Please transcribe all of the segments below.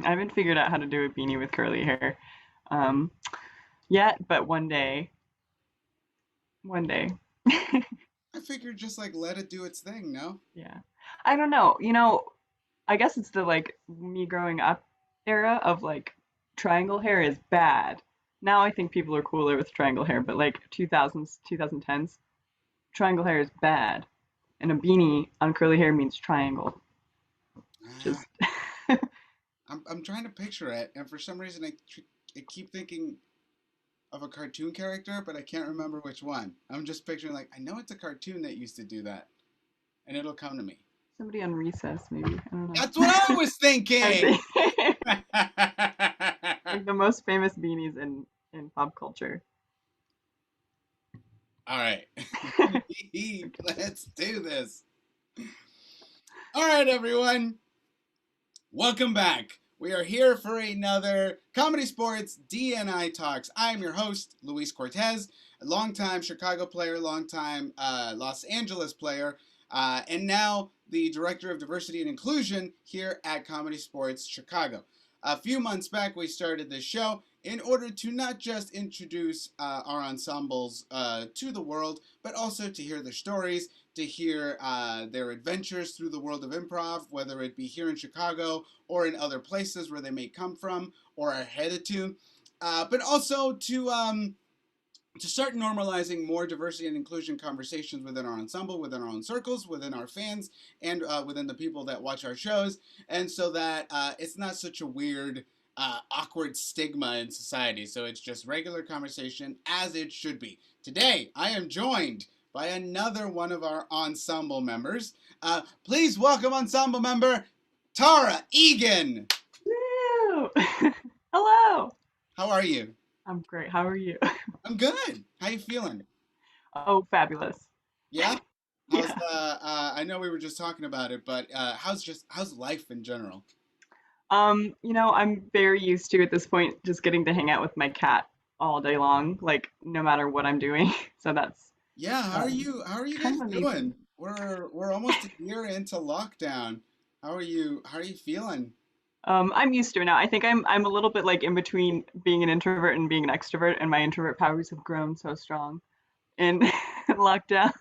I haven't figured out how to do a beanie with curly hair um, yet, but one day. I figured just like let it do its thing, no? Yeah. I don't know. I guess it's the like me growing up era of like triangle hair is bad. Now I think people are cooler with triangle hair, but like 2000s, 2010s, triangle hair is bad. And a beanie on curly hair means triangle. Ah, Just I'm trying to picture it, and for some reason I keep thinking of a cartoon character, but I can't remember which one. I'm just picturing like I know it's a cartoon that used to do that, and it'll come to me. somebody on recess, maybe. I don't know. That's what I was I thinking. think like the most famous beanies in pop culture. All right, let's do this. All right, everyone. Welcome back. We are here for another Comedy Sports DNI Talks. I am your host, Luis Cortez, a longtime Chicago player, longtime Los Angeles player, and now the Director of Diversity and Inclusion here at Comedy Sports Chicago. A few months back, we started this show in order to not just introduce our ensembles to the world, but also to hear their stories, to hear their adventures through the world of improv, whether it be here in Chicago or in other places where they may come from or are headed to, but also to start normalizing more diversity and inclusion conversations within our ensemble, within our own circles, within our fans, and within the people that watch our shows, and so that it's not such a weird, awkward stigma in society. So it's just regular conversation as it should be. Today, I am joined by another one of our ensemble members. Please welcome ensemble member Tara Egan. Woo! Hello. How are you? I'm great. How are you? I'm good. How you feeling? Oh, fabulous. Yeah. How's Yeah. I know we were just talking about it, but how's life in general? I'm very used to at this point just getting to hang out with my cat all day long, like no matter what I'm doing. So that's Yeah, how are you kind guys of amazing. doing? We're almost a year into lockdown. How are you feeling? I'm used to it now. I think I'm a little bit like in between being an introvert and being an extrovert, and my introvert powers have grown so strong in lockdown.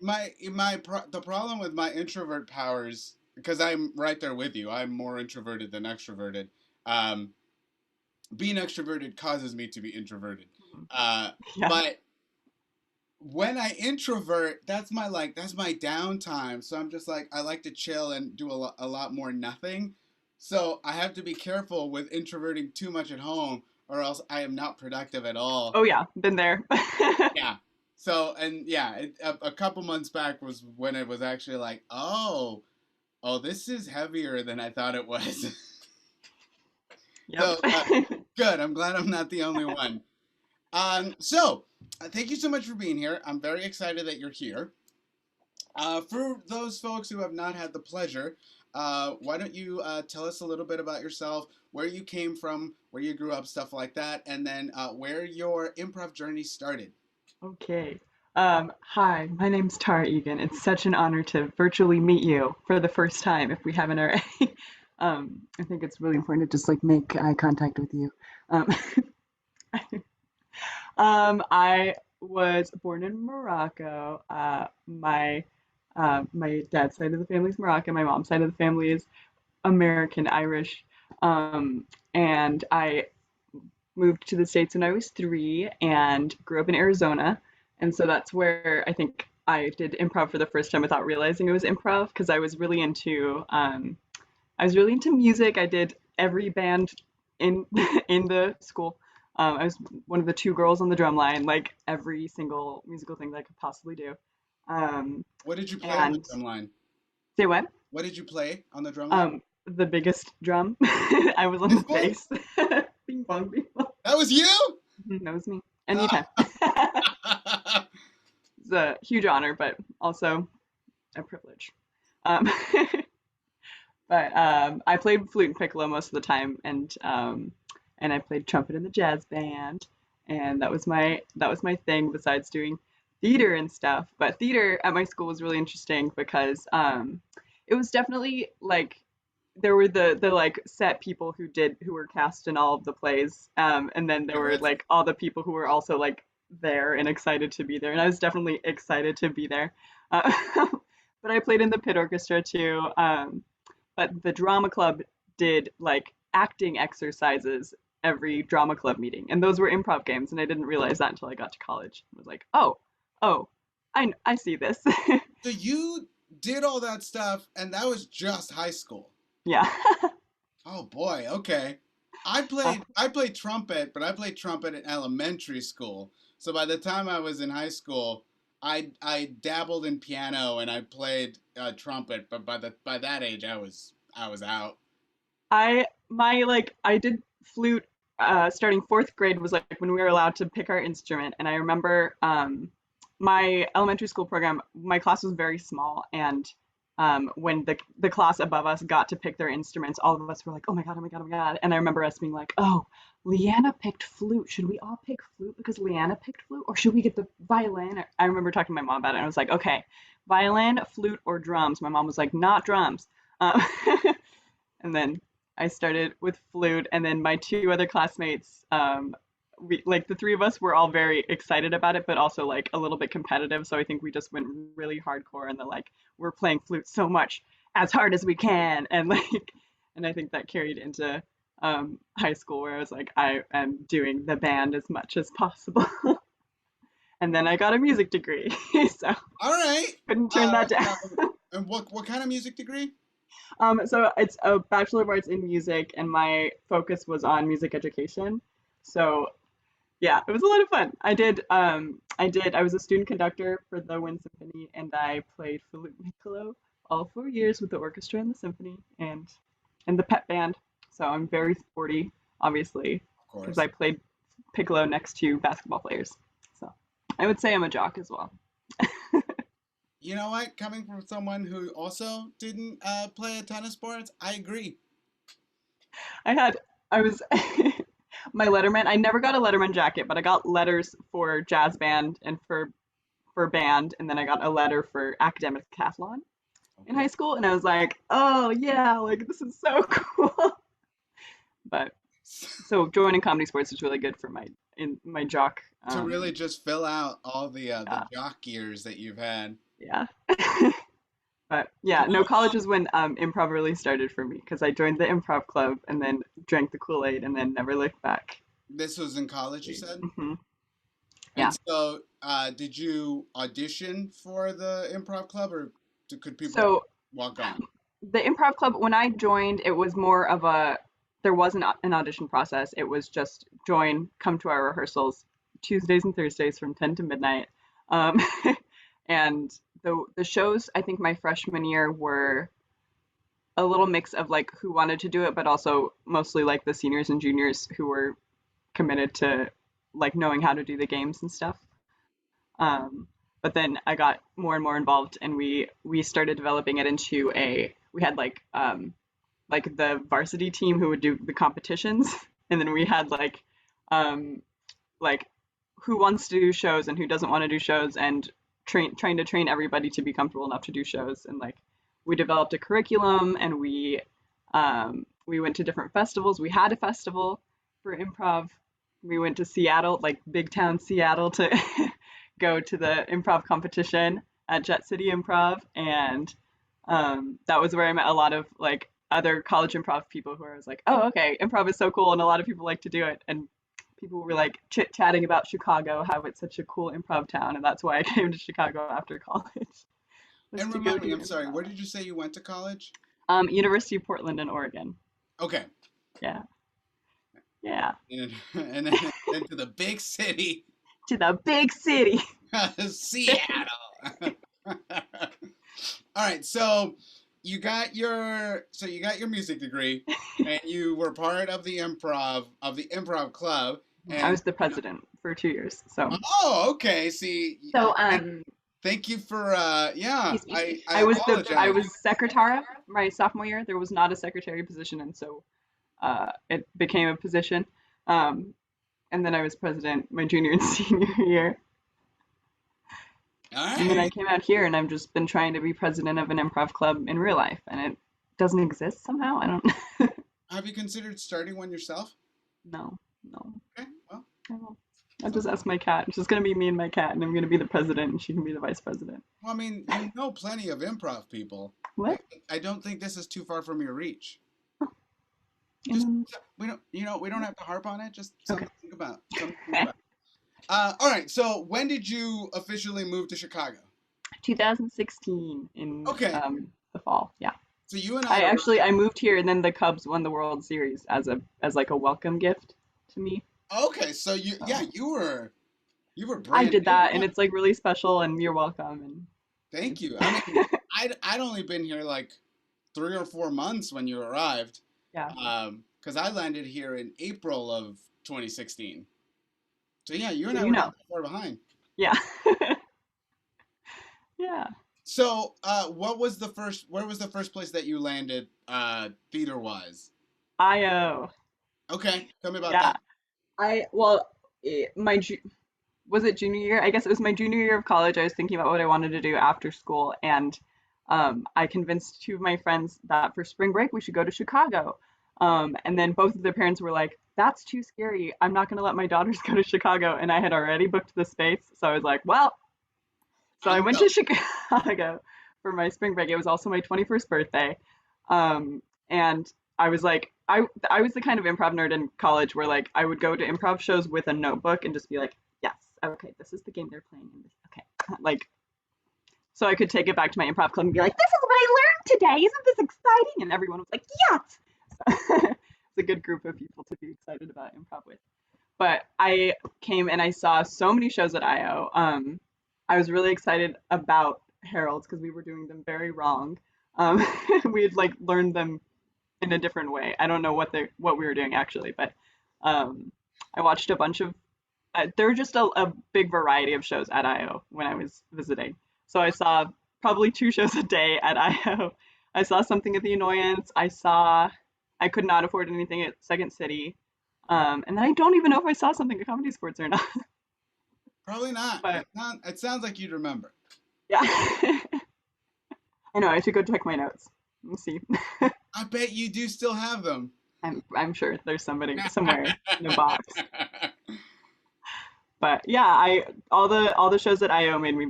The problem with my introvert powers, because I'm right there with you. I'm more introverted than extroverted. Um, Being extroverted causes me to be introverted. Yeah. But when I introvert, that's my downtime. So I'm just like I like to chill and do a lot more nothing. So I have to be careful with introverting too much at home, or else I am not productive at all. Oh yeah, been there. Yeah. So and yeah, a couple months back was when it was actually like, oh, this is heavier than I thought it was. Yep. So good. I'm glad I'm not the only one. Thank you so much for being here. I'm very excited that you're here. For those folks who have not had the pleasure, why don't you tell us a little bit about yourself, where you came from, where you grew up, stuff like that, and then where your improv journey started. Okay. Hi, my name's Tara Egan. It's such an honor to virtually meet you for the first time if we haven't already. I think it's really important to just like make eye contact with you. Um, I was born in Morocco. My dad's side of the family is Moroccan. My mom's side of the family is American Irish. And I moved to the States when I was 3 and grew up in Arizona. And so that's where I think I did improv for the first time without realizing it was improv because I was really into music. I did every band in in the school. I was one of the two girls on the drum line, like every single musical thing that I could possibly do. Um, What did you play on the and drum line? say what? What did you play on the drum line? The biggest drum. I was on the This one? bass. Bing bong, bing bong. That was you? That was me. Anytime. It's a huge honor, but also a privilege. Um, but I played flute and piccolo most of the time, and I played trumpet in the jazz band, and that was my thing besides doing theater and stuff. But theater at my school was really interesting because it was definitely like there were the like set people who were cast in all of the plays, and then there Yeah, were that's like all the people who were also like there and excited to be there, and I was definitely excited to be there. Uh, but I played in the pit orchestra too. But the drama club did like acting exercises every drama club meeting, and those were improv games, and I didn't realize that until I got to college. I was like, oh, I see this. so you did all that stuff, and that was just high school. Yeah. Oh boy, okay. I played trumpet, but I played trumpet in elementary school. So by the time I was in high school, I dabbled in piano and I played trumpet, but by that age I was out. I did flute starting fourth grade was like when we were allowed to pick our instrument, and I remember my elementary school program, my class was very small, and when the class above us got to pick their instruments, all of us were like, oh my god, oh my god, oh my god, and I remember us being like, oh, Leanna picked flute. Should we all pick flute because Leanna picked flute, or should we get the violin? I remember talking to my mom about it, and I was like, okay, violin, flute, or drums. My mom was like, not drums. Um, and then I started with flute, and then my two other classmates, like the three of us were all very excited about it, but also like a little bit competitive. So I think we just went really hardcore, and then like we're playing flute so much as hard as we can, and like, and I think that carried into high school where I was like, I am doing the band as much as possible. And then I got a music degree, so All right. couldn't turn that down. And what kind of music degree? So it's a Bachelor of Arts in Music, and my focus was on music education. So yeah, it was a lot of fun. I was a student conductor for the Wind Symphony, and I played flute and piccolo all 4 years with the orchestra and the symphony and the pep band. So I'm very sporty, obviously, Of because course. I played piccolo next to basketball players. So I would say I'm a jock as well. You know what? Coming from someone who also didn't play a ton of sports, I agree. I had I was my Letterman. I never got a Letterman jacket, but I got letters for jazz band and for band, and then I got a letter for academic decathlon in high Okay. school, and I was like, oh yeah, like this is so cool. But so joining comedy sports is really good for my jock. To really just fill out all the Yeah, jock years that you've had. yeah. But yeah, no, college is when improv really started for me because I joined the improv club and then drank the Kool-Aid and then never looked back. This was in college, you said? Hmm. And Yeah. so, did you audition for the improv club, or could people So walk on? the improv club, when I joined, it was more of a there wasn't an audition process. It was just join, come to our rehearsals Tuesdays and Thursdays from 10 to midnight. Um, and the shows I think my freshman year were a little mix of like who wanted to do it, but also mostly like the seniors and juniors who were committed to like knowing how to do the games and stuff. But then I got more and more involved, and we started developing it into a we had like the varsity team who would do the competitions, and then we had um, like who wants to do shows and who doesn't want to do shows, and trying to train everybody to be comfortable enough to do shows, and like we developed a curriculum, and we went to different festivals. We had a festival for improv. We went to Seattle, like big town Seattle, to go to the improv competition at Jet City Improv, and that was where I met a lot of like other college improv people who I was like, oh, okay, improv is so cool, and a lot of people like to do it, and people were like chit chatting about Chicago, how it's such a cool improv town, and that's why I came to Chicago after college was And to go remind do me, I'm sorry, where improv. did you say you went to college? University of Portland in Oregon. Okay. Yeah, yeah, And then to the big city, to the big city. Seattle. All right, so you got your music degree, and you were part of the improv club, I and was the president for 2 years, so oh, okay. See, so thank you for yeah. excuse me. I I apologize. was secretary my sophomore year. There was not a secretary position, and so it became a position. Um, and then I was president my junior and senior year. All And then I right. came out here, and I've just been trying to be president of an improv club in real life, and doesn't exist somehow. I don't. Have you considered starting one yourself? No, no. Okay, well, I don't. I'll just something. ask my cat. It's just gonna be me and my cat, and I'm gonna be the president, and she can be the vice president. Well, I mean, you know plenty of improv people. What? I don't think this is too far from your reach. And Just then we don't have to harp on it. Just okay. something to think about. Something to think about. All right. So when did you officially move to Chicago? 2016 in Okay. the fall. Yeah. So you and I I are actually I moved here, and then the Cubs won the World Series as like a welcome gift to me. okay. So So you were I brand did new. that, and Yeah. it's like really special, and you're welcome. And Thank it's you. I mean, I'd only been here like 3 or 4 months when you arrived, yeah. because I landed here in April of 2016. So yeah, you and So I you were not know. that far behind. Yeah. Yeah. So, what was the first? Where was the first place that you landed, theater wise? IO. Okay, tell me about Yeah. that. I well, was it junior year? I guess it was my junior year of college. I was thinking about what I wanted to do after school, and I convinced two of my friends that for spring break we should go to Chicago. And then both of their parents were like, "That's too scary. I'm not going to let my daughters go to Chicago." And I had already booked the space, so I was like, "Well." So I I'm went to going. Chicago for my spring break. It was also my 21st birthday. And I was like, I was the kind of improv nerd in college where like I would go to improv shows with a notebook and just be like, yes, okay, this is the game they're playing. Okay, like so I could take it back to my improv club and be like, this is what I learned today. Isn't this exciting? And everyone was like, yes. It's a good group of people to be excited about improv with. But I came and I saw so many shows at IO. I was really excited about Heralds because we were doing them very wrong. Um, we had like learned them in a different way. I don't know what we were doing actually, but um, I watched a bunch of. There were just a big variety of shows at IO when I was visiting. So I saw probably 2 shows a day at IO. I saw something at the Annoyance. I could not afford anything at Second City. And then I don't even know if I saw something at Comedy Sports or not. Probably not. But It sounds like you'd remember. yeah, I know I should go check my notes. Let's see. I bet you do still have them. I'm sure there's somebody somewhere in a box. But yeah, I all the shows at IO made me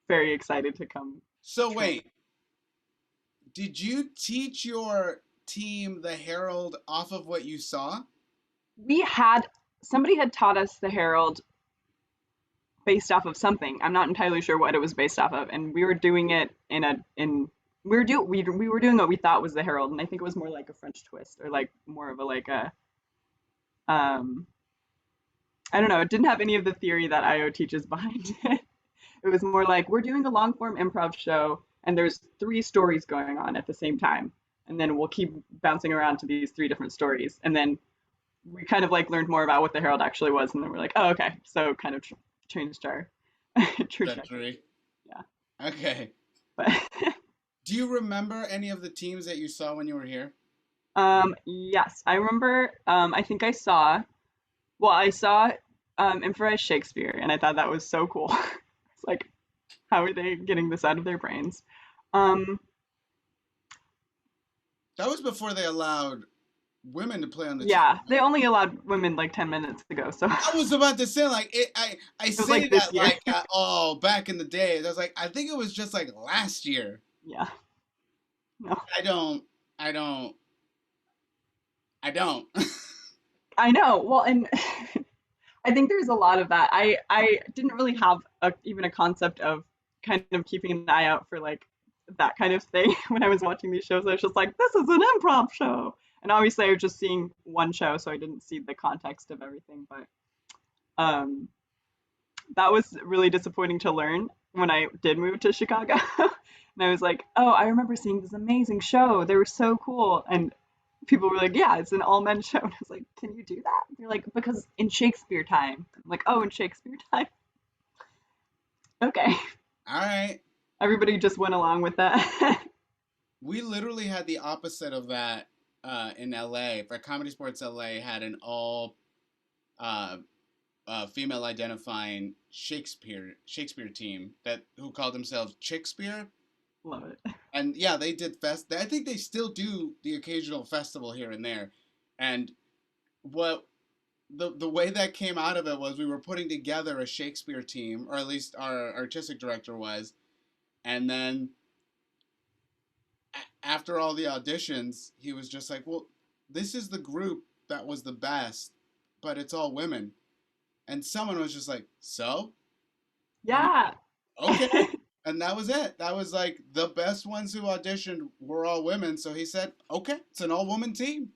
very excited to come So try. wait, did you teach your team the Herald off of what you saw? We had somebody had taught us the Herald based off of something. I'm not entirely sure what it was based off of, and we were doing it in we were doing what we thought was the Herald, and I think it was more like a French twist or like more of a like a um I don't know. It didn't have any of the theory that IO teaches behind it. It was more like we're doing a long form improv show, and there's 3 stories going on at the same time, and then we'll keep bouncing around to these 3 different stories, and then we kind of like learned more about what the Herald actually was, and then we're like, oh, okay, so kind of changed our trajectory. Trajectory. Yeah, Okay. but Do you remember any of the teams that you saw when you were here? yes, I remember. I think I saw. Well, I saw improvised Shakespeare, and I thought that was so cool. It's like, how are they getting this out of their brains? Um, That was before they allowed women to play on the team, yeah, they right? only allowed women like 10 minutes ago, so I was about to say like I it was say like this that year. like oh back in the day. I was like I think it was just like last year. Yeah, no, I don't I don't I don't. I know. Well, and I think there's a lot of that. I didn't really have even a concept of kind of keeping an eye out for like that kind of thing when I was watching these shows. I was just like, this is an improv show, and obviously I was just seeing one show, so I didn't see the context of everything. But um, that was really disappointing to learn when I did move to Chicago. And I was like, oh, I remember seeing this amazing show. They were so cool. And people were like, yeah, it's an all men show. And I was like, can you do that? They're like, because in Shakespeare time. I'm like, oh, in Shakespeare time. Okay. All right. Everybody just went along with that. We literally had the opposite of that in LA. For Comedy Sports LA had an all uh, female identifying Shakespeare team that who called themselves Chicksphere. Love it. And yeah, they did I think they still do the occasional festival here and there. And what the way that came out of it was we were putting together a Shakespeare team, or at least our artistic director was. And then after all the auditions, he was just like, "Well, this is the group that was the best, but it's all women." And someone was just like, "So?" And Yeah. okay. And that was it. That was like the best ones who auditioned were all women. So he said, okay, it's an all woman team.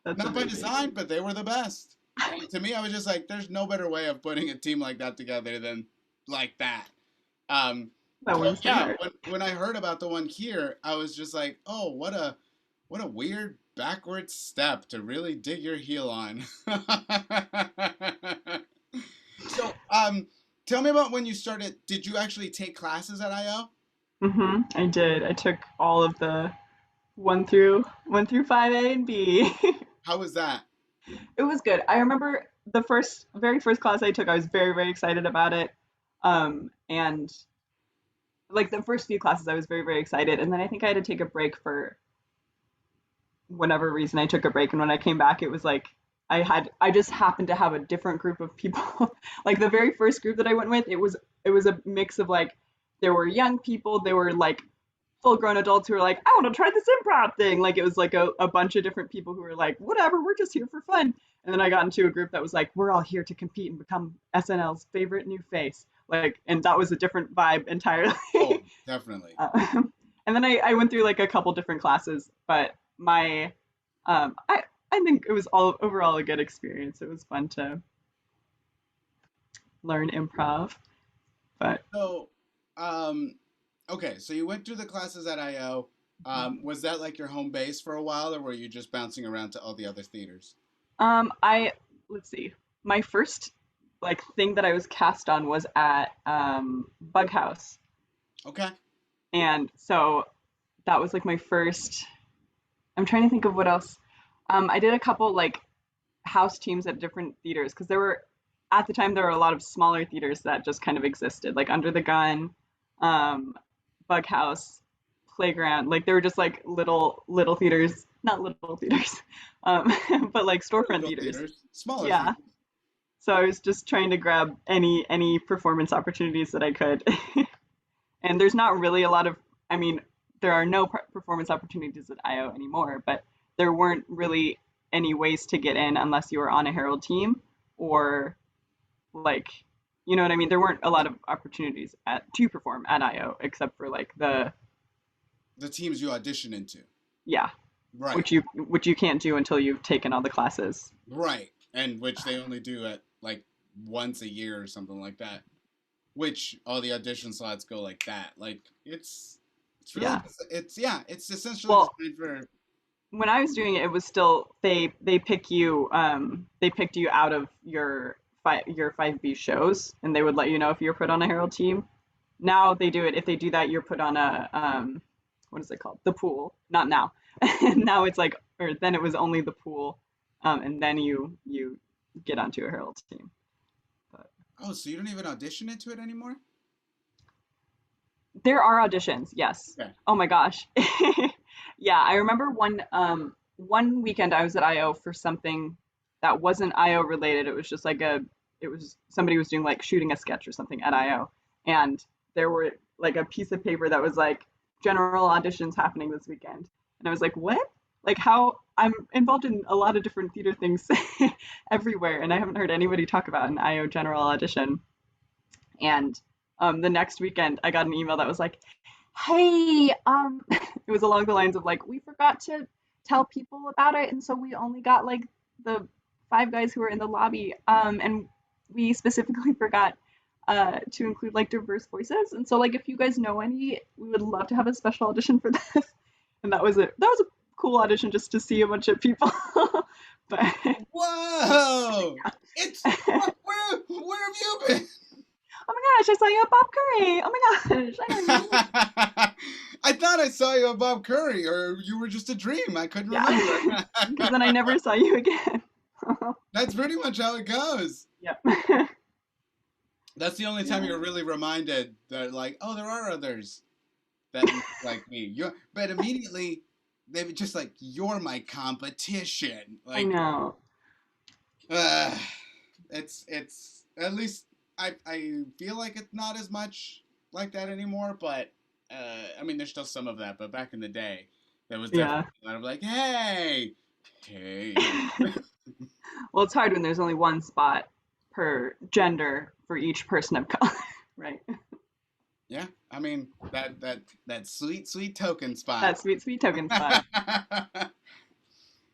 That's Not by amazing. design, but they were the best. And to me, I was just like, there's no better way of putting a team like that together than like that. Um, That so warms my yeah, heart. when I heard about the one here, I was just like, oh, what a weird backward step to really dig your heel on. So, tell me about when you started. Did you actually take classes at IO? I did. I took all of the one through 5A and B. How was that? It was good. I remember the very first class I took, I was very, very excited about it. And like the first few classes, I was very, very excited. And then I think I had to take a break for whatever reason. I took a break. And when I came back, it was like I just happened to have a different group of people. Like the very first group that I went with, it was a mix of like, there were young people, there were like full grown adults who were like, I want to try this improv thing. Like it was like a bunch of different people who were like, whatever, we're just here for fun. And then I got into a group that was like, we're all here to compete and become SNL's favorite new face. Like, and that was a different vibe entirely. Oh, definitely. And then I went through like a couple different classes, but my, I think it was all overall a good experience. It was fun to learn improv, but So, um, okay, so you went through the classes at IO. Was that like your home base for a while, or were you just bouncing around to all the other theaters? I let's see. My first like thing that I was cast on was at Bug House, Okay. and so that was like my first. I'm trying to think of what else. I did a couple like house teams at different theaters because there were at the time there were a lot of smaller theaters that just kind of existed, like Under the Gun, um, Bug House, Playground. Like they were just like little theaters, not little theaters, um, but like storefront Little theaters. theaters, smaller Yeah. theaters. So I was just trying to grab any performance opportunities that I could. And there's not really a lot of, I mean, there are no performance opportunities at IO anymore, but there weren't really any ways to get in unless you were on a Herald team or like, you know what I mean? There weren't a lot of opportunities at to perform at IO except for like the The teams you audition into. yeah, Right, which you can't do until you've taken all the classes. right. And which they only do at like once a year or something like that. Which all the audition slots go like that. Like it's really Yeah. it's yeah, it's essentially Well, designed for when I was doing it, it was still they picked you out of your 5B shows and they would let you know if you're put on a Herald team. Now they do it if they do that you're put on a what is it called? The pool. Not now. Now it's like or then it was only the pool and then you get onto a Herald team. But oh, so you don't even audition into it anymore? there are auditions, yes. Okay. Oh my gosh. Yeah, I remember one weekend I was at IO for something that wasn't IO related. It was just like it was somebody was doing like shooting a sketch or something at IO. And there were like a piece of paper that was like general auditions happening this weekend. And I was like, "What?" Like how I'm involved in a lot of different theater things everywhere and I haven't heard anybody talk about an IO general audition. And the next weekend, I got an email that was like, "Hey, it was along the lines of like, we forgot to tell people about it, and so we only got like the 5 guys who were in the lobby, and we specifically forgot to include like diverse voices, and so like if you guys know any, we would love to have a special audition for this." And that was it. That was a cool audition just to see a bunch of people. But Whoa! It's where have you been? oh my gosh, I saw you at Bob Curry. Oh my gosh, I know you. I thought I saw you at Bob Curry, or you were just a dream. I couldn't Yeah, remember. because then I never saw you again. That's pretty much how it goes. Yep. That's the only time Yeah. you're really reminded that, like, oh, there are others that look like me. But immediately they were just like, you're my competition. I Like, know. uh, it's at least I feel like it's not as much like that anymore. But I mean, there's still some of that. But back in the day, there was definitely Yeah. a lot of like, hey. Well, it's hard when there's only one spot per gender for each person of color, right? Yeah, I mean that sweet token spot. That sweet, sweet token spot.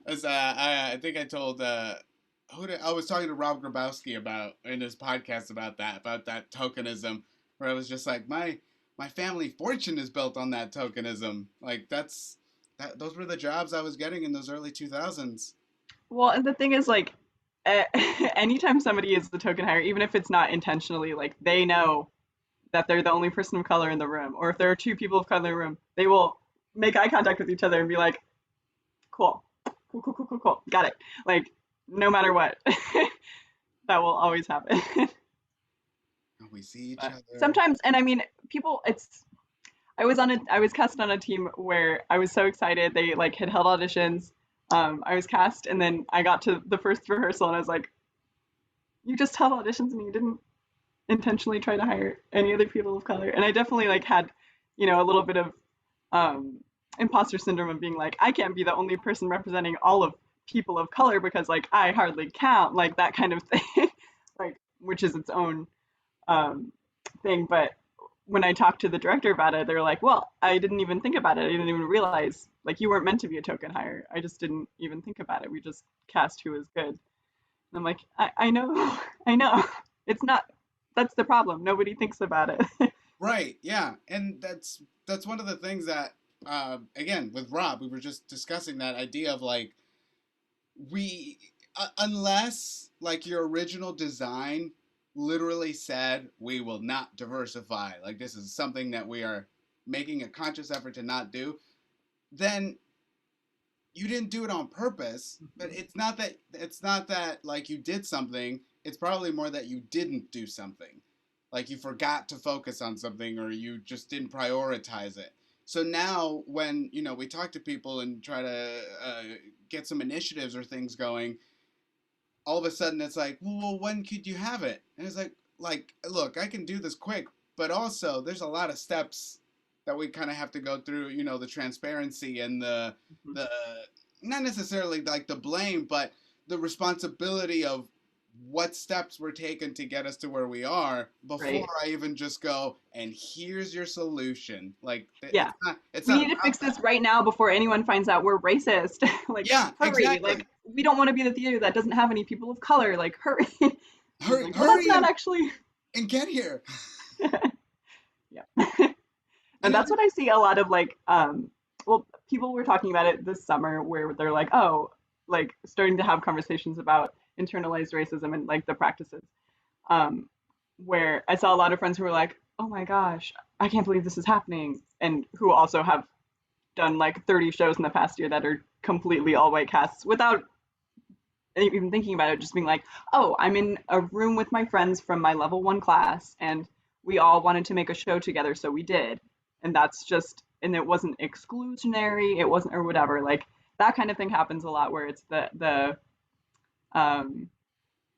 As I think I told I was talking to Rob Grabowski about in his podcast about that tokenism, where I was just like my family fortune is built on that tokenism. Like those were the jobs I was getting in those early 2000s. Well, and the thing is, like, eh, anytime somebody is the token hire, even if it's not intentionally, like, they know that they're the only person of color in the room, or if there are two people of color in the room, they will make eye contact with each other and be like, "Cool, cool, cool, cool, cool, cool, got it." Like, no matter what, that will always happen. We see each But other. sometimes, and I mean, people, it's I was cast on a team where I was so excited. They like had held auditions. I was cast, and then I got to the first rehearsal, and I was like, "You just held auditions, and you didn't intentionally try to hire any other people of color." And I definitely like had, a little bit of um, imposter syndrome of being like, I can't be the only person representing all of people of color because like I hardly count, like that kind of thing, like which is its own um, thing. But when I talked to the director about it, they were like, "Well, I didn't even think about it. I didn't even realize like you weren't meant to be a token hire. I just didn't even think about it. We just cast who was good." And I'm like, I know, I know. It's not. That's the problem. Nobody thinks about it. Right, yeah, and that's one of the things that again with Rob we were just discussing that idea of like we unless like your original design literally said we will not diversify, like this is something that we are making a conscious effort to not do, then you didn't do it on purpose. But it's not that like you did something, it's probably more that you didn't do something, like you forgot to focus on something or you just didn't prioritize it. So now when we talk to people and try to get some initiatives or things going, all of a sudden it's like, well, when could you have it? And it's like, look, I can do this quick, but also there's a lot of steps that we kind of have to go through. The transparency and the not necessarily like the blame, but the responsibility of what steps were taken to get us to where we are before Right. I even just go and here's your solution. Like Yeah. it's We not need to about fix this that. right now before anyone finds out we're racist. Like, Yeah, hurry. exactly. Like, we don't want to be the theater that doesn't have any people of color. Like, hurry. It's Hurry, like, well, that's hurry not actually. and get here. Yeah. And And that's what I see a lot of like, well, people were talking about it this summer where they're like, oh, like starting to have conversations about internalized racism and like the practices. Um, where I saw a lot of friends who were like, oh my gosh, I can't believe this is happening. And who also have done like 30 shows in the past year that are completely all white casts without even thinking about it, just being like, oh, I'm in a room with my friends from my level one class, and we all wanted to make a show together, so we did. And that's just, and it wasn't exclusionary, it wasn't, or whatever. Like that kind of thing happens a lot where it's um,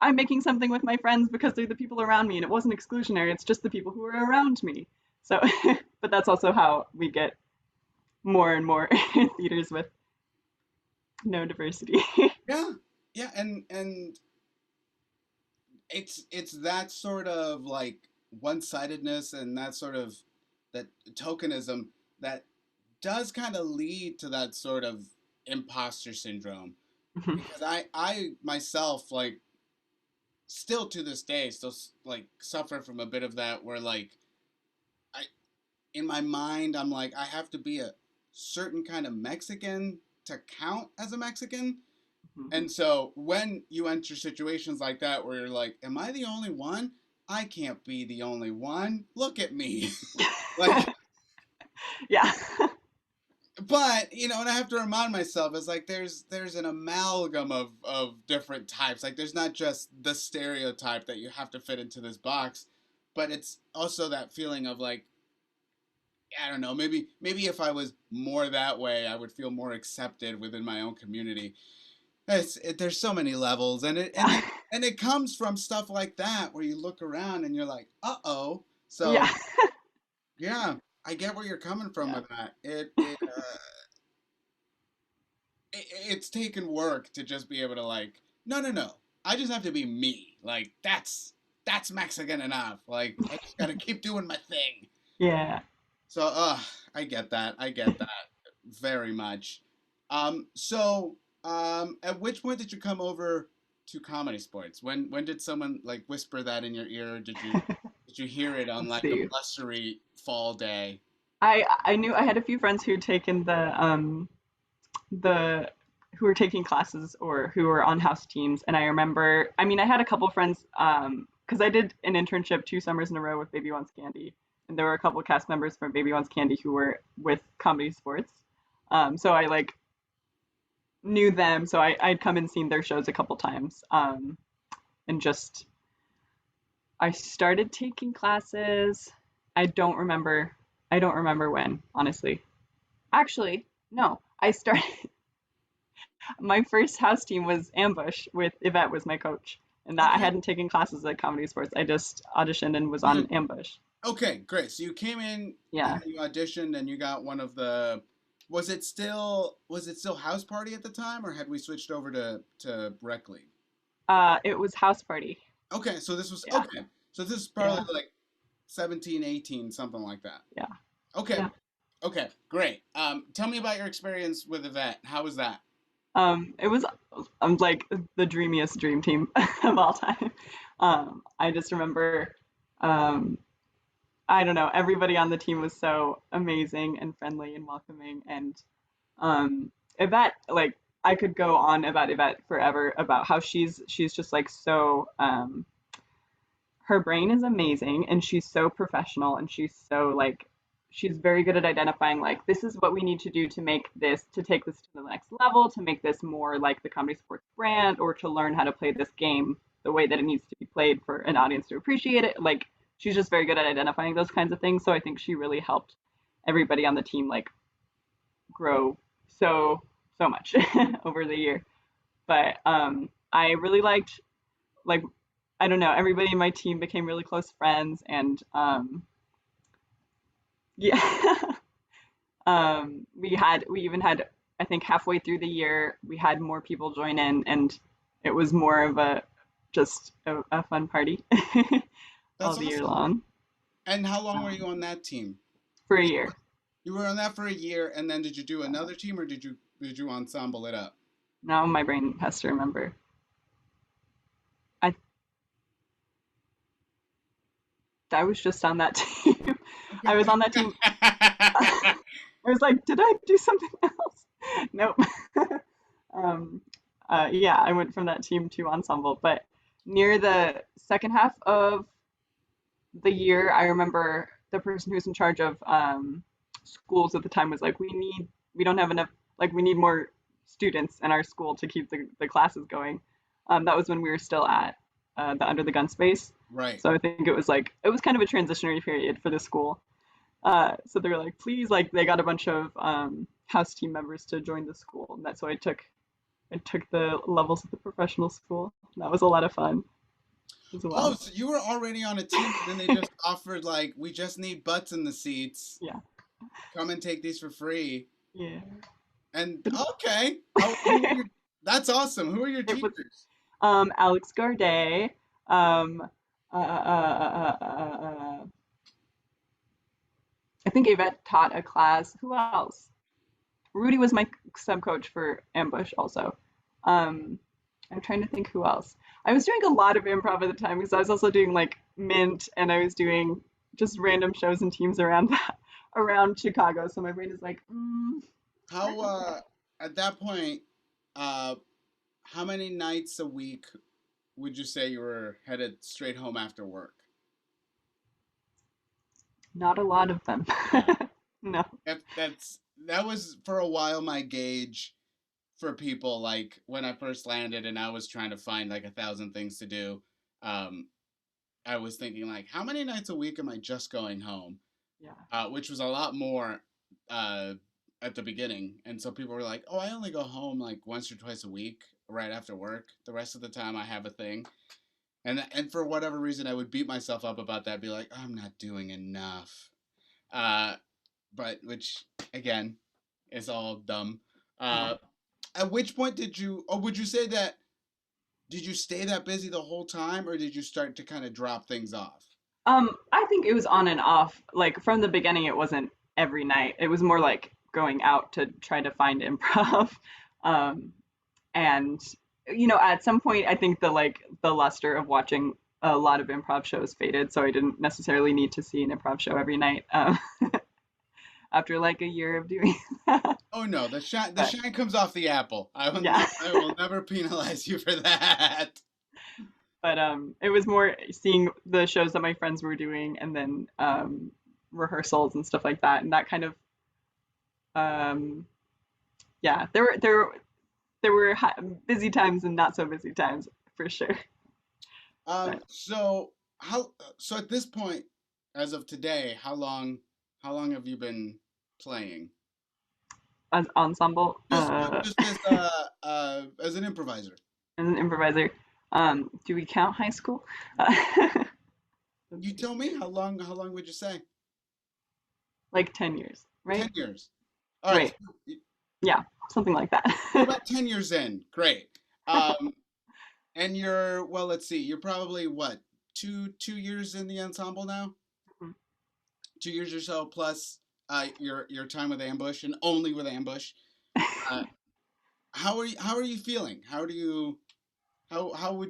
I'm making something with my friends because they're the people around me, and it wasn't exclusionary, it's just the people who are around me. So, but that's also how we get more and more theaters with no diversity. Yeah, yeah, and it's that sort of like one-sidedness and that sort of that tokenism that does kind of lead to that sort of imposter syndrome, because I myself like still to this day still like suffer from a bit of that, where like I in my mind I'm like I have to be a certain kind of Mexican to count as a Mexican. And so when you enter situations like that where you're like, am I the only one? I can't be the only one. Look at me. Like, Yeah. but and I have to remind myself, it's like there's an amalgam of different types. Like there's not just the stereotype that you have to fit into this box, but it's also that feeling of like I don't know. Maybe if I was more that way, I would feel more accepted within my own community. There's so many levels, Yeah. and it comes from stuff like that where you look around and you're like, uh oh. Yeah. So yeah, I get where you're coming from Yeah. with that. It's taken work to just be able to like, no, no, no. I just have to be me. Like that's Mexican enough. Like I just gotta keep doing my thing. Yeah. So, I get that. I get that very much. At which point did you come over to comedy sports? When did someone like whisper that in your ear? Did you hear it on Let's like a see. blustery fall day? I knew I had a few friends who'd taken the who were taking classes or who were on house teams, and I remember, I mean, I had a couple friends because I did an internship 2 summers in a row with Baby Wants Candy, and there were a couple of cast members from Baby Wants Candy who were with comedy sports. So I like knew them, so I'd come and seen their shows a couple times. And just I started taking classes. I don't remember. I don't remember when, honestly. Actually, no. I started my first house team was Ambush with Yvette was my coach. And that I Okay. hadn't taken classes at Comedy Sports. I just auditioned and was You on Ambush. okay? Great. So you came in and Yeah. you auditioned and you got one of the. Was it still House Party at the time, or had we switched over to Rec League? It was House Party. Okay, so this was Yeah. okay. So this is probably Yeah. like 17, 18, something like that. Yeah. Okay. Yeah. Okay, great. Tell me about your experience with Yvette. How was that? It was like the dreamiest dream team of all time. I just remember um I don't know, everybody on the team was so amazing and friendly and welcoming, and Yvette, like I could go on about Yvette forever about how she's just like so her brain is amazing and she's so professional and she's so like she's very good at identifying like this is what we need to do to make this to take this to the next level, to make this more like the comedy sports brand, or to learn how to play this game the way that it needs to be played for an audience to appreciate it. Like she's just very good at identifying those kinds of things. So I think she really helped everybody on the team like grow so much over the year. But I really liked like I don't know, everybody in my team became really close friends, and yeah. We even had, I think halfway through the year we had more people join in, and it was more of a just a fun party all That's the year awesome. long. And how long were you um, on that team? for a You year. you were on that for a year, and then did you do Yeah. another team, or did you ensemble it up? Now my brain has to remember. I was just on that team. I was on that team. I was like, did I do something else? Nope. um, yeah, I went from that team to ensemble. But near the second half of the year, I remember the person who was in charge of schools at the time was like, we don't have enough, like, we need more students in our school to keep the classes going. That was when we were still at the Under the Gun space. Right. So I think it was like, it was kind of a transitionary period for the school. So they were like, please, like, they got a bunch of house team members to join the school. And that's why I took the levels at the professional school. That was a lot of fun as Oh, well. so you were already on a team, and then they just offered like, we just need butts in the seats. Yeah. Come and take these for free. Yeah. And okay, who were your, that's awesome. Who are your It was teachers? Alex Gardet. Um, I think Yvette taught a class. Who else? Rudy was my sub coach for Ambush also. Um, I'm trying to think who else. I was doing a lot of improv at the time because I was also doing like Mint, and I was doing just random shows and teams around that, around Chicago. So my brain is like, where How was it? at that point, uh, how many nights a week would you say you were headed straight home after work? Not a lot of them. Yeah. No. That was for a while my gauge for people, like when I first landed and I was trying to find like 1,000 things to do. Um, I was thinking like, how many nights a week am I just going home? Yeah. which was a lot more uh, at the beginning. And so people were like, "Oh, I only go home like once or twice a week, right after work. The rest of the time, I have a thing." And for whatever reason, I would beat myself up about that, be like, "I'm not doing enough." Uh, but which again is all dumb. Yeah. At which point did you, or would you say that, did you stay that busy the whole time, or did you start to kind of drop things off? I think it was on and off. Like from the beginning, it wasn't every night. It was more like going out to try to find improv. Um, and at some point, I think the luster of watching a lot of improv shows faded, so I didn't necessarily need to see an improv show every night. After like a year of doing that. Oh no, the But shine comes off the apple. yeah. I will never penalize you for that. But it was more seeing the shows that my friends were doing, and then rehearsals and stuff like that, and that kind of um, yeah, there were busy times and not so busy times for sure. But So so at this point, as of today, how long have you been playing? as ensemble, Just as an improviser. as an improviser, do we count high school? Let's You see. tell me how long would you say? Like 10 years, right? 10 years. All right. Right. Yeah, something like that. You're about 10 years in. Great. Um, and you're, well, let's see. You're probably what, 2 years in the ensemble now? 2 years or so plus your time with Ambush and only with Ambush. Uh, how are you feeling? How would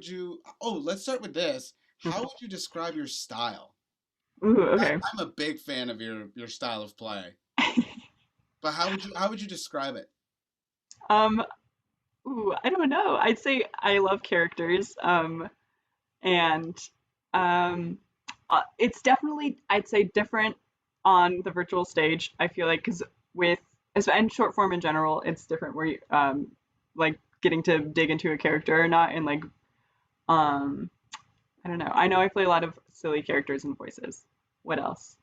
you? Oh, let's start with this. How would you describe your style? Ooh, I, okay. I'm a big fan of your style of play, but how would you describe it? um, I don't know. I'd say I love characters. And um, it's definitely, I'd say, different on the virtual stage. I feel like because with and short form in general, it's different where you like getting to dig into a character or not, and like um, I don't know. I know I play a lot of silly characters and voices. What else?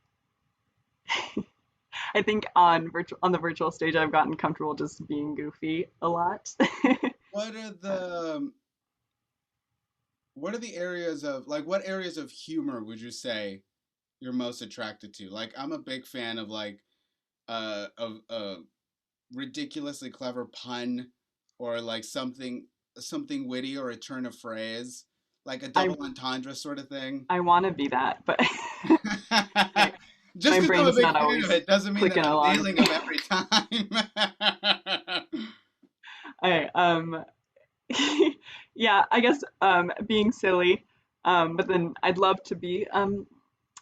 I think on the virtual stage, I've gotten comfortable just being goofy a lot. What are the areas of, like, what areas of humor would you say you're most attracted to? Like, I'm a big fan of like of ridiculously clever pun, or like something witty, or a turn of phrase, like a I double entendre sort of thing. I want to be that, but my Just my because I'm a brain's big not fan of always it doesn't mean that clicking I'm along. nailing them every time. I yeah, I guess being silly, but then I'd love to be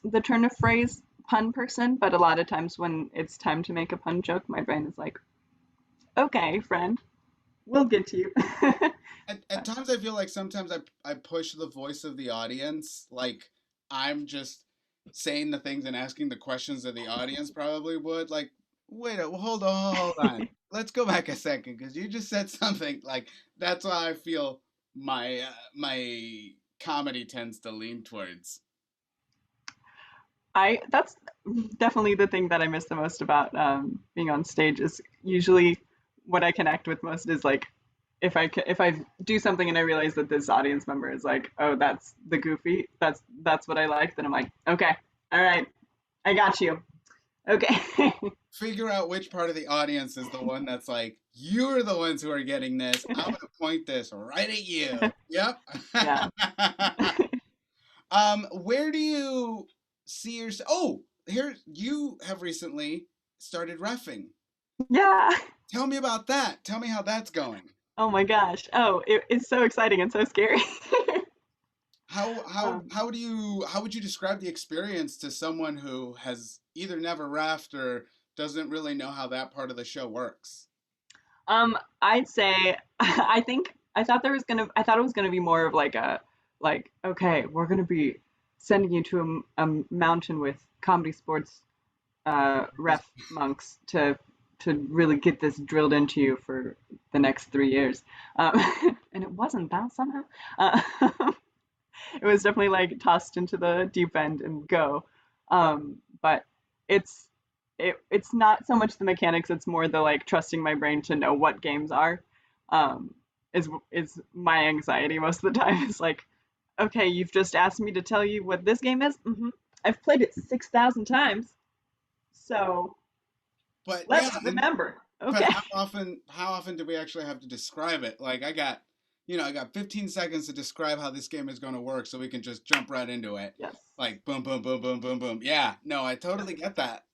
the turn of phrase pun person, but a lot of times when it's time to make a pun joke, my brain is like, okay, friend, we'll get to you. At times I feel like sometimes I push the voice of the audience, like I'm just saying the things and asking the questions that the audience probably would. Like, wait, hold on. Let's go back a second because you just said something like that's why I feel my comedy tends to lean towards. I That's definitely the thing that I miss the most about being on stage is usually what I connect with most is like if I do something and I realize that this audience member is like, oh, that's the goofy, that's what I like, then I'm like, okay, all right, I got you. Okay. Figure out which part of the audience is the one that's like, you're the ones who are getting this. I'm gonna point this right at you. Yep. Yeah. Where do you see yourself? Oh, here you have recently started refing. Yeah. Tell me about that. Tell me how that's going. Oh my gosh. Oh, it's so exciting and so scary. Um, How would you describe the experience to someone who has either never refed or doesn't really know how that part of the show works? I'd say I thought it was gonna be more of like okay, we're gonna be sending you to a mountain with comedy sports ref monks to really get this drilled into you for the next 3 years. Um, and it wasn't that somehow. Uh, it was definitely like tossed into the deep end and go. But it's it's not so much the mechanics, it's more the like trusting my brain to know what games are. Um, is my anxiety most of the time. It's like, okay, you've just asked me to tell you what this game is. I've played it 6,000 times, so But yeah, let's remember. but Okay. how often do we actually have to describe it? Like I got 15 seconds to describe how this game is going to work so we can just jump right into it. Yes. Like boom boom boom boom boom boom. Yeah, no, I totally get that.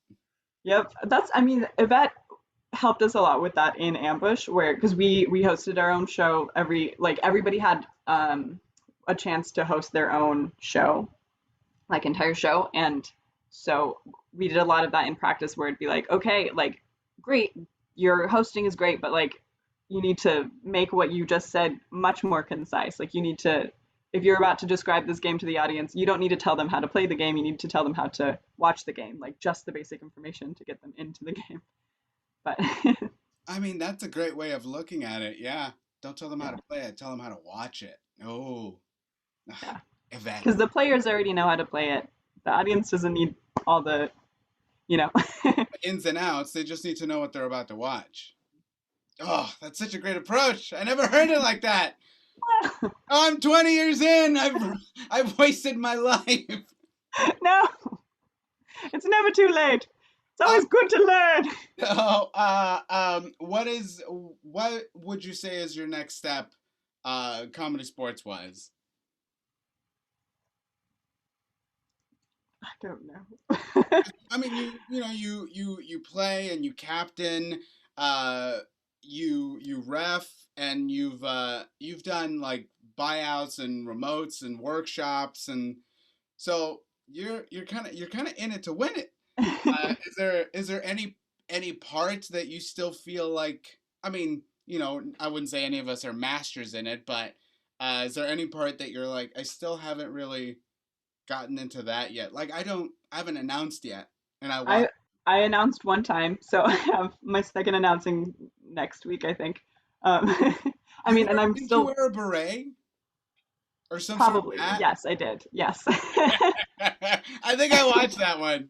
Yep. I mean, that helped us a lot with that in Ambush, where because we hosted our own show everybody had a chance to host their own show, like entire show, and so we did a lot of that in practice where it'd be like, okay, like great, your hosting is great, but like you need to make what you just said much more concise. Like you need to, if you're about to describe this game to the audience, you don't need to tell them how to play the game, you need to tell them how to watch the game, like just the basic information to get them into the game. But I mean, that's a great way of looking at it. Yeah, don't tell them how yeah, to play it. Tell them how to watch it. Oh, yeah, Yvette. because the players already know how to play it. The audience doesn't need all the, you know. Ins and outs. They just need to know what they're about to watch. Oh, that's such a great approach. I never heard it like that. I'm 20 years in. I've wasted my life. No, it's never too late. It's Uh, always good to learn. what would you say is your next step, comedy sports wise? I don't know. I mean, you play and you captain, uh, you ref, and you've done like buyouts and remotes and workshops, and so you're kind of in it to win it. Is there any part that you still feel like? I mean, I wouldn't say any of us are masters in it, but is there any part that you're like, I still haven't really gotten into that yet? Like I haven't announced yet, and I want. I I announced one time, so I have my second announcing next week, I think. Um, I mean, and I'm Didn't you still wear a beret or some sort of probably, hat? yes, I did. Yes. I think I watched that one.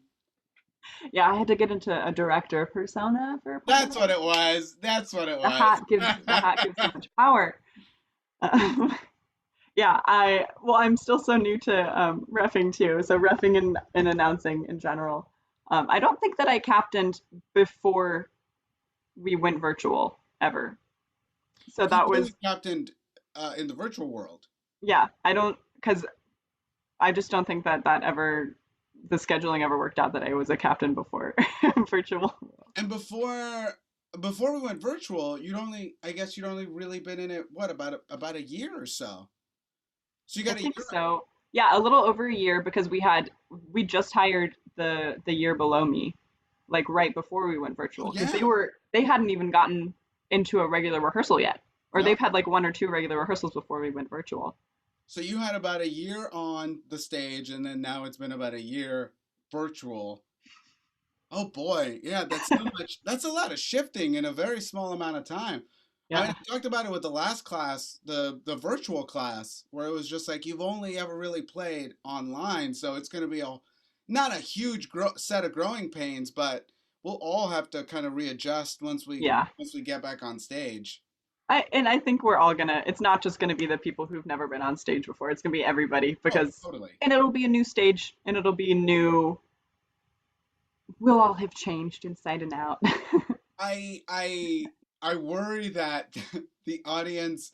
Yeah, I had to get into a director persona for a part of That's it. what it was. That's what it The was. hat gives so much power. Um, yeah, I'm still so new to refing too. So refing and announcing in general. I don't think that I captained before we went virtual ever. So You've that only was, captained in the virtual world. yeah, I don't, because I just don't think that ever, the scheduling ever worked out that I was a captain before virtual. And before we went virtual, I guess you'd only really been in it what about a year or so. So you I got a think year. so. Yeah, a little over a year because we just hired the year below me, like right before we went Oh virtual, because yeah. they hadn't even gotten into a regular rehearsal yet, or No. they've had like one or two regular rehearsals before we went virtual. So you had about a year on the stage, and then now it's been about a year virtual. Oh boy, yeah, that's so much. That's a lot of shifting in a very small amount of time. I mean, Yeah. I talked about it with the last class, the virtual class, where it was just like you've only ever really played online, so it's going to be not a huge set of growing pains, but we'll all have to kind of readjust Yeah. once we get back on stage. I think we're all gonna, it's not just gonna be the people who've never been on stage before. It's gonna be everybody Oh, because, totally. and it'll be a new stage and it'll be new, we'll all have changed inside and out. I I I worry that the audience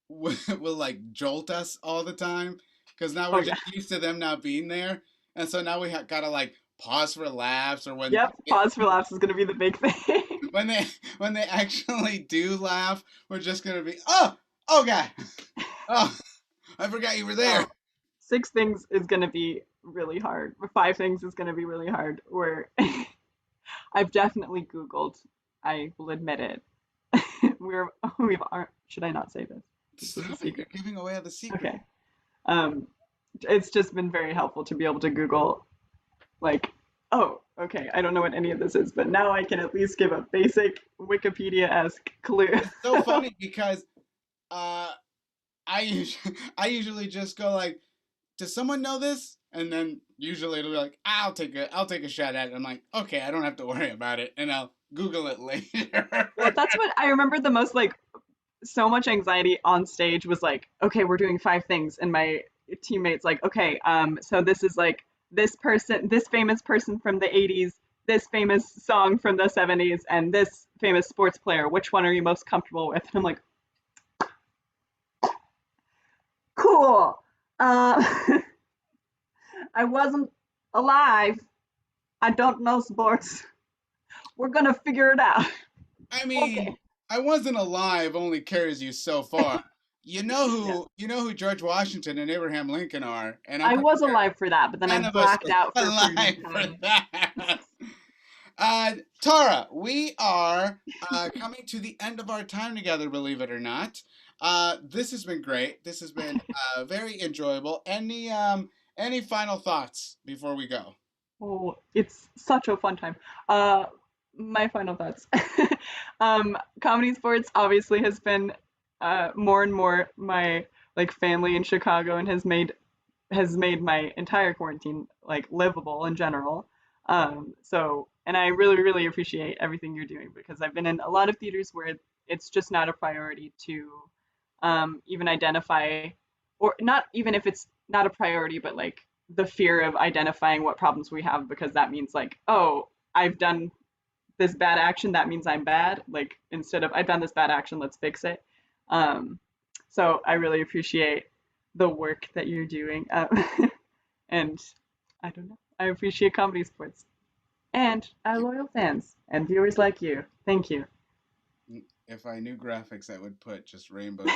will like jolt us all the time because now Oh we're yeah. just used to them not being there, and so now we gotta like pause for laughs or Yep. Pause for laughs is gonna be the big thing. when they when they actually do laugh, we're just gonna be oh god oh I forgot you were there. No, six things is gonna be really hard. Five things is gonna be really hard. Where I've definitely Googled. I will admit it. We've aren't. Should I not say this? This is a Stop it! You're secret. giving away the secret. Okay. Um, it's just been very helpful to be able to Google, like, oh, okay, I don't know what any of this is, but now I can at least give a basic Wikipedia-esque clue. It's so funny because uh I usually I usually just go like, does someone know this? and then usually it'll be like, I'll take a shot at it. I'm like, okay, I don't have to worry about it, and I'll Google it later. Well, that's what I remember the most, like so much anxiety on stage was like, okay, we're doing 5 things, and my teammates like, okay, so this is like this person, this famous person from the 80s, this famous song from the 70s, and this famous sports player. Which one are you most comfortable with? And I'm like, cool. Uh, I wasn't alive. I don't know sports. We're gonna figure it out. I Okay. mean, I wasn't alive only carries you so far. Yeah. You know who George Washington and Abraham Lincoln are, and I'm I pretty was sure alive for that, but then I none of us blacked were out for a period of alive for time. that. Tara, we are coming to the end of our time together, believe it or not. This has been great. This has been very enjoyable. Any final thoughts before we go? Oh, it's such a fun time. My final thoughts. Comedy sports obviously has been more and more my like family in Chicago and has made my entire quarantine like livable in general. And I really, really appreciate everything you're doing because I've been in a lot of theaters where it's just not a priority to even identify, or not even if it's not a priority, but like the fear of identifying what problems we have because that means like, oh, I've done this bad action, that means I'm bad. Like instead of I've done this bad action, let's fix it. Um, so I really appreciate the work that you're doing. And I don't know. I appreciate comedy sports and our loyal fans and viewers like you. Thank you. If I knew graphics, I would put just rainbows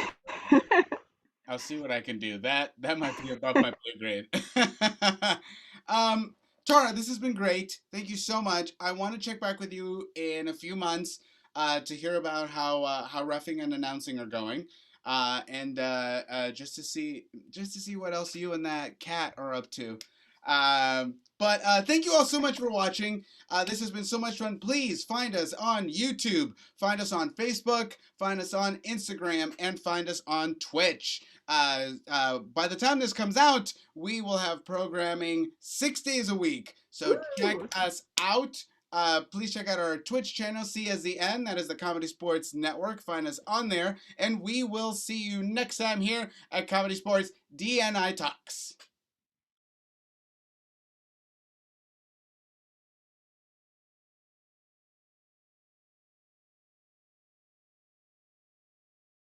everywhere. I'll see what I can do. That might be above my pay grade. um, Tara, this has been great. Thank you so much. I want to check back with you in a few months to hear about how roughing and announcing are going, and just to see what else you and that cat are up to. But thank you all so much for watching. This has been so much fun. Please find us on YouTube, find us on Facebook, find us on Instagram, and find us on Twitch. By the time this comes out, we will have programming 6 days a week. So check Woo! us out. Please check out our Twitch channel, CSZN. That is the Comedy Sports Network. Find us on there. And we will see you next time here at Comedy Sports DNI Talks.